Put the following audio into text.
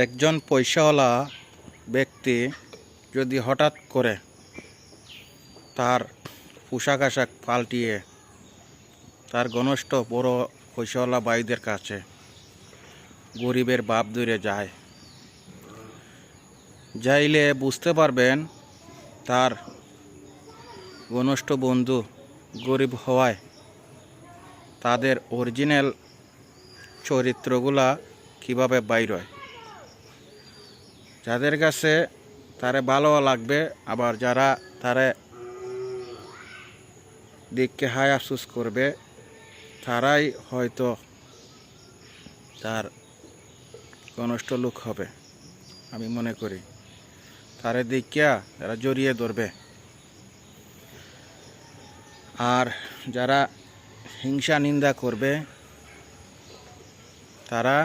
একজন পয়সাওয়ালা ব্যক্তি যদি হঠাৎ করে তার পোশাক আশাক পাল্টিয়ে তার ঘনিষ্ঠ বড় পয়সাওয়ালা ভাইদের কাছে গরিবের বাপ ধরে যাইলে বুঝতে পারবেন তার ঘনিষ্ঠ বন্ধু গরিব হওয়ায় তাদের অরিজিনাল চরিত্রগুলা কিভাবে বাইর হয়। যাদের কাছে তারে ভালো লাগবে, আবার যারা তারে দেখকে হায় আফসোস করবে, তারাই হয়তো তার ঘনিষ্ঠ লোক হবে। আমি মনে করি তারে দেখিয়া তারা জড়িয়ে ধরবে। আর যারা হিংসা নিন্দা করবে তারা